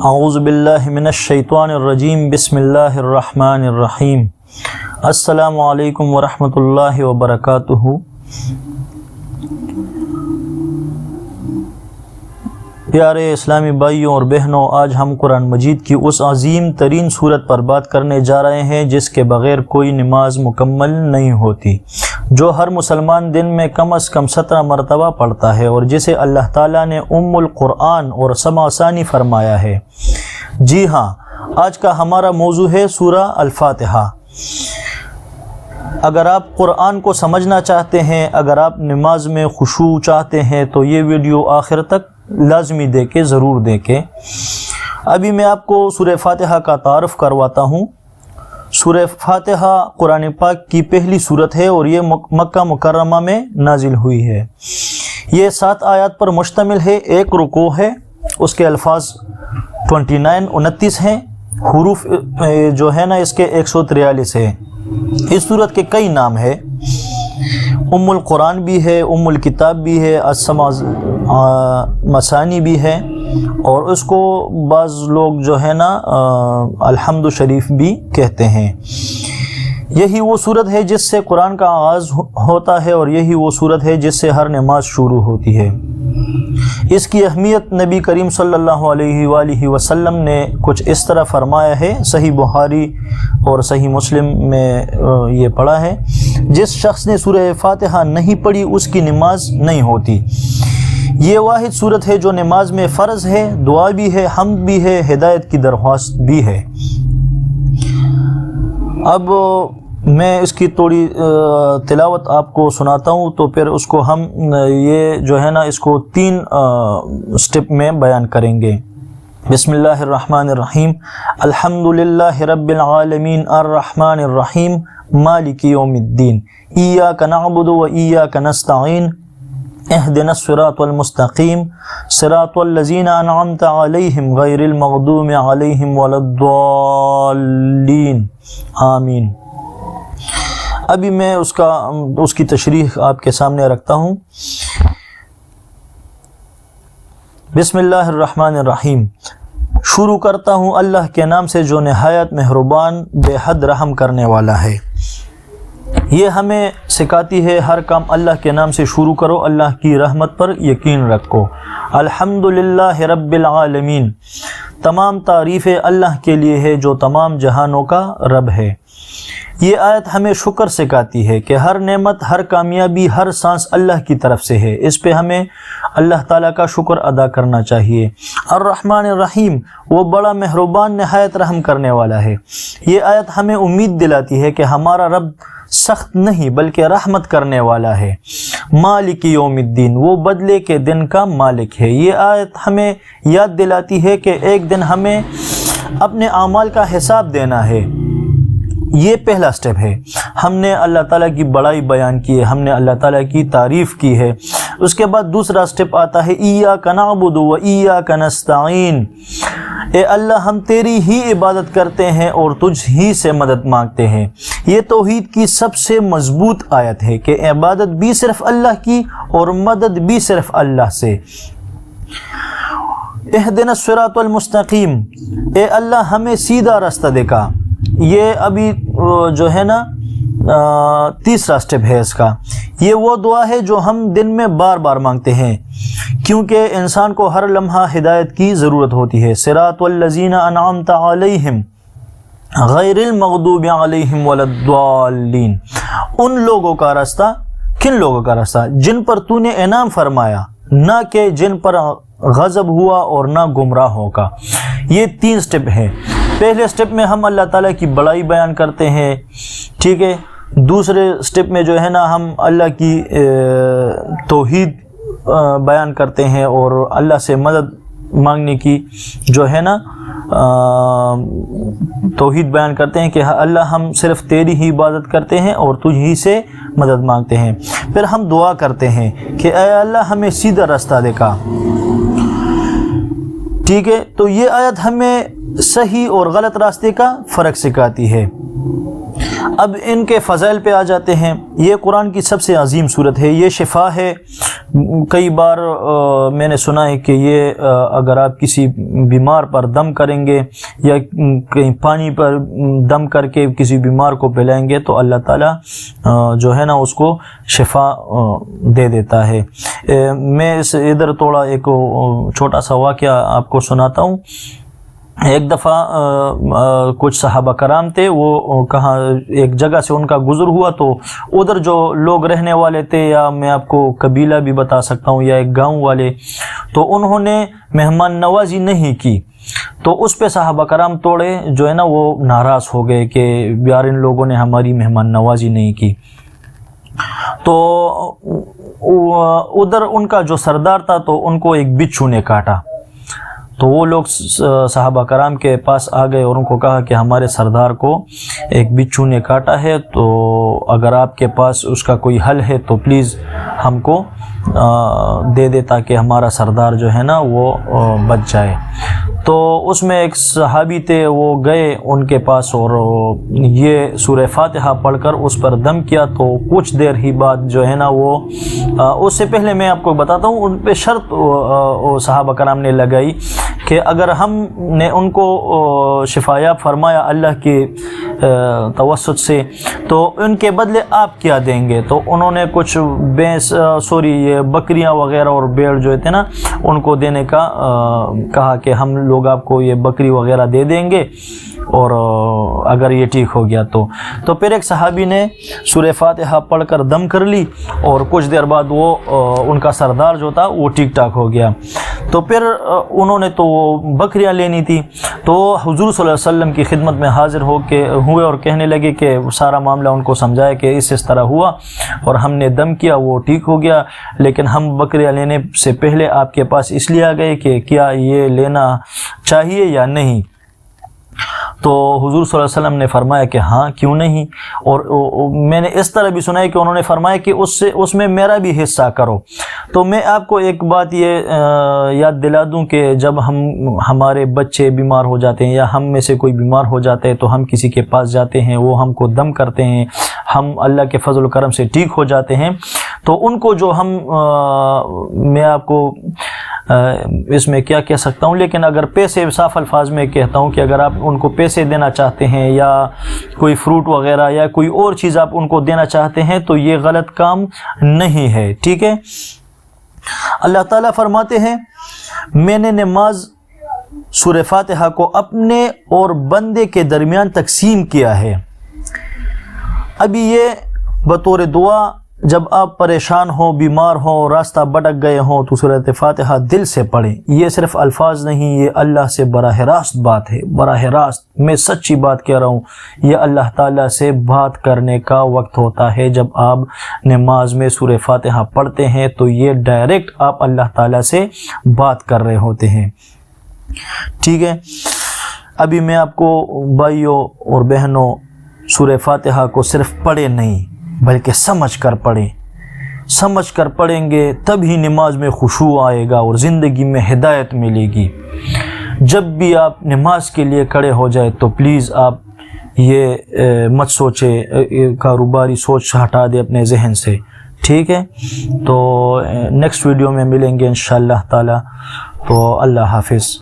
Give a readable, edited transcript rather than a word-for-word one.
اعوذ باللہ من الشیطان الرجیم بسم اللہ الرحمن الرحیم السلام علیکم ورحمۃ اللہ وبرکاتہ۔ پیارے اسلامی بھائیوں اور بہنوں، آج ہم قرآن مجید کی اس عظیم ترین صورت پر بات کرنے جا رہے ہیں جس کے بغیر کوئی نماز مکمل نہیں ہوتی، جو ہر مسلمان دن میں کم از کم 17 مرتبہ پڑھتا ہے اور جسے اللہ تعالیٰ نے ام القرآن اور سما ثانی فرمایا ہے۔ جی ہاں، آج کا ہمارا موضوع ہے سورہ الفاتحہ۔ اگر آپ قرآن کو سمجھنا چاہتے ہیں، اگر آپ نماز میں خشوع چاہتے ہیں تو یہ ویڈیو آخر تک لازمی ضرور دیکھیں۔ ابھی میں آپ کو سورہ فاتحہ کا تعارف کرواتا ہوں۔ سورہ فاتحہ قرآن پاک کی پہلی سورت ہے اور یہ مکہ مکرمہ میں نازل ہوئی ہے۔ یہ 7 آیات پر مشتمل ہے، ایک رکوع ہے، اس کے الفاظ 29 ہیں، حروف جو ہے نا اس کے 143 ہے۔ اس سورت کے کئی نام ہیں، ام القرآن بھی ہے، ام الکتاب بھی ہے، السما مثانی بھی ہے، اور اس کو بعض لوگ جو ہے نا الحمد شریف بھی کہتے ہیں۔ یہی وہ صورت ہے جس سے قرآن کا آغاز ہوتا ہے اور یہی وہ صورت ہے جس سے ہر نماز شروع ہوتی ہے۔ اس کی اہمیت نبی کریم صلی اللہ علیہ وآلہ وسلم نے کچھ اس طرح فرمایا ہے، صحیح بخاری اور صحیح مسلم میں یہ پڑھا ہے، جس شخص نے سورہ فاتحہ نہیں پڑھی اس کی نماز نہیں ہوتی۔ یہ واحد صورت ہے جو نماز میں فرض ہے، دعا بھی ہے، حمد بھی ہے، ہدایت کی درخواست بھی ہے۔ اب میں اس کی تھوڑی تلاوت آپ کو سناتا ہوں، تو پھر اس کو ہم یہ جو ہے نا اس کو 3 سٹیپ میں بیان کریں گے۔ بسم اللہ الرحمن الرحیم، الحمدللہ رب العالمین الرحمن الرحیم مالک یوم الدین، ایاک نعبد و ایاک نستعین، اہدنا الصراط المستقیم، صراط الذین انعمت علیہم غیر المغضوب علیہم ولا الضالین، آمین۔ ابھی میں اس کی تشریح آپ کے سامنے رکھتا ہوں۔ بسم اللہ الرحمن الرحیم، شروع کرتا ہوں اللہ کے نام سے جو نہایت مہربان بے حد رحم کرنے والا ہے۔ یہ ہمیں سکھاتی ہے ہر کام اللہ کے نام سے شروع کرو، اللہ کی رحمت پر یقین رکھو۔ الحمدللہ رب العالمین، تمام تعریفیں اللہ کے لیے ہے جو تمام جہانوں کا رب ہے۔ یہ آیت ہمیں شکر سکھاتی ہے کہ ہر نعمت، ہر کامیابی، ہر سانس اللہ کی طرف سے ہے، اس پہ ہمیں اللہ تعالیٰ کا شکر ادا کرنا چاہیے۔ الرحمن الرحیم، وہ بڑا مہربان نہایت رحم کرنے والا ہے۔ یہ آیت ہمیں امید دلاتی ہے کہ ہمارا رب سخت نہیں بلکہ رحمت کرنے والا ہے۔ مالک یوم الدین، وہ بدلے کے دن کا مالک ہے۔ یہ آیت ہمیں یاد دلاتی ہے کہ ایک دن ہمیں اپنے اعمال کا حساب دینا ہے۔ یہ پہلا سٹیپ ہے، ہم نے اللہ تعالیٰ کی بڑائی بیان کی ہے، ہم نے اللہ تعالیٰ کی تعریف کی ہے۔ اس کے بعد دوسرا سٹیپ آتا ہے ایاک نعبد و ایاک نستعین، اے اللہ ہم تیری ہی عبادت کرتے ہیں اور تجھ ہی سے مدد مانگتے ہیں۔ یہ توحید کی سب سے مضبوط آیت ہے کہ عبادت بھی صرف اللہ کی اور مدد بھی صرف اللہ سے۔ اہدنا الصراط المستقیم، اے اللہ ہمیں سیدھا راستہ دکھا۔ یہ ابھی جو ہے نا تیسرا سٹیپ ہے اس کا۔ یہ وہ دعا ہے جو ہم دن میں بار بار مانگتے ہیں کیونکہ انسان کو ہر لمحہ ہدایت کی ضرورت ہوتی ہے۔ صراط الذین انعمت علیہم غیر المغضوب علیہم ولا الضالین، ان لوگوں کا راستہ، کن لوگوں کا راستہ؟ جن پر تو نے انعام فرمایا، نہ کہ جن پر غضب ہوا اور نہ گمراہوں کا۔ یہ 3 سٹیپ ہیں۔ پہلے سٹیپ میں ہم اللہ تعالیٰ کی بڑائی بیان کرتے ہیں، ٹھیک ہے۔ دوسرے سٹیپ میں جو ہے نا ہم اللہ کی توحید بیان کرتے ہیں اور اللہ سے مدد مانگنے کی جو ہے نا توحید بیان کرتے ہیں کہ اللہ ہم صرف تیری ہی عبادت کرتے ہیں اور تجھ ہی سے مدد مانگتے ہیں۔ پھر ہم دعا کرتے ہیں کہ اے اللہ ہمیں سیدھا راستہ دکھا، ٹھیک ہے۔ تو یہ آیت ہمیں صحیح اور غلط راستے کا فرق سکھاتی ہے۔ اب ان کے فضائل پہ آ جاتے ہیں۔ یہ قرآن کی سب سے عظیم صورت ہے، یہ شفا ہے۔ کئی بار میں نے سنا ہے کہ یہ اگر آپ کسی بیمار پر دم کریں گے یا کہیں پانی پر دم کر کے کسی بیمار کو پلائیں گے تو اللہ تعالیٰ جو ہے نا اس کو شفا دے دیتا ہے۔ میں ادھر تھوڑا ایک چھوٹا سا واقعہ آپ کو سناتا ہوں۔ ایک دفعہ کچھ صحابہ کرام تھے، وہ کہاں ایک جگہ سے ان کا گزر ہوا، تو ادھر جو لوگ رہنے والے تھے، یا میں آپ کو قبیلہ بھی بتا سکتا ہوں یا ایک گاؤں والے، تو انہوں نے مہمان نوازی نہیں کی، تو اس پہ صحابہ کرام توڑے جو ہے نا وہ ناراض ہو گئے کہ یار ان لوگوں نے ہماری مہمان نوازی نہیں کی۔ تو ادھر ان کا جو سردار تھا تو ان کو ایک بچھو نے کاٹا، تو وہ لوگ صحابہ کرام کے پاس آ گئے اور ان کو کہا کہ ہمارے سردار کو ایک بچھو نے کاٹا ہے، تو اگر آپ کے پاس اس کا کوئی حل ہے تو پلیز ہم کو دے دے تاکہ ہمارا سردار جو ہے نا وہ بچ جائے۔ تو اس میں ایک صحابی تھے، وہ گئے ان کے پاس اور یہ سورہ فاتحہ پڑھ کر اس پر دم کیا، تو کچھ دیر ہی بعد جو ہے نا وہ اس سے پہلے میں آپ کو بتاتا ہوں، ان پہ شرط صحابہ کرام نے لگائی کہ اگر ہم نے ان کو شفایاب فرمایا اللہ کے توسط سے تو ان کے بدلے آپ کیا دیں گے؟ تو انہوں نے کچھ یہ بکریاں وغیرہ اور بیڑ جو تھے نا ان کو دینے کا کہا کہ ہم لوگ آپ کو یہ بکری وغیرہ دے دیں گے اور اگر یہ ٹھیک ہو گیا تو پھر ایک صحابی نے سورہ فاتحہ پڑھ کر دم کر لی اور کچھ دیر بعد وہ ان کا سردار جو تھا وہ ٹھیک ٹھاک ہو گیا۔ تو پھر انہوں نے تو بکریاں لینی تھی، تو حضور صلی اللہ علیہ وسلم کی خدمت میں حاضر ہوئے اور کہنے لگے کہ سارا معاملہ ان کو سمجھایا کہ اس طرح ہوا اور ہم نے دم کیا، وہ ٹھیک ہو گیا، لیکن ہم بکریاں لینے سے پہلے آپ کے پاس اس لیے آ گئے کہ کیا یہ لینا چاہیے یا نہیں؟ تو حضور صلی اللہ علیہ وسلم نے فرمایا کہ ہاں کیوں نہیں، اور میں نے اس طرح بھی سنا ہے کہ انہوں نے فرمایا کہ اس میں میرا بھی حصہ کرو۔ تو میں آپ کو ایک بات یہ یاد دلا دوں کہ جب ہمارے بچے بیمار ہو جاتے ہیں یا ہم میں سے کوئی بیمار ہو جاتا ہے تو ہم کسی کے پاس جاتے ہیں، وہ ہم کو دم کرتے ہیں، ہم اللہ کے فضل و کرم سے ٹھیک ہو جاتے ہیں، تو ان کو جو میں آپ کو اس میں کیا کہہ سکتا ہوں، لیکن اگر پیسے صاف الفاظ میں کہتا ہوں کہ اگر آپ ان کو پیسے دینا چاہتے ہیں یا کوئی فروٹ وغیرہ یا کوئی اور چیز آپ ان کو دینا چاہتے ہیں تو یہ غلط کام نہیں ہے، ٹھیک ہے۔ اللہ تعالیٰ فرماتے ہیں میں نے نماز سورہ فاتحہ کو اپنے اور بندے کے درمیان تقسیم کیا ہے۔ ابھی یہ بطور دعا جب آپ پریشان ہو، بیمار ہو، راستہ بھٹک گئے ہوں تو سورۃ فاتحہ دل سے پڑھیں۔ یہ صرف الفاظ نہیں، یہ اللہ سے براہ راست بات ہے، براہ راست میں سچی بات کہہ رہا ہوں۔ یہ اللہ تعالیٰ سے بات کرنے کا وقت ہوتا ہے جب آپ نماز میں سورہ فاتحہ پڑھتے ہیں، تو یہ ڈائریکٹ آپ اللہ تعالیٰ سے بات کر رہے ہوتے ہیں، ٹھیک ہے۔ ابھی میں آپ کو بھائیوں اور بہنوں سورہ فاتحہ کو صرف پڑھے نہیں بلکہ سمجھ کر پڑھیں، سمجھ کر پڑھیں گے تبھی نماز میں خشوع آئے گا اور زندگی میں ہدایت ملے گی۔ جب بھی آپ نماز کے لیے کھڑے ہو جائے تو پلیز آپ یہ مت سوچے، کاروباری سوچ ہٹا دے اپنے ذہن سے، ٹھیک ہے۔ تو نیکسٹ ویڈیو میں ملیں گے انشاءاللہ تعالی، تو اللہ حافظ۔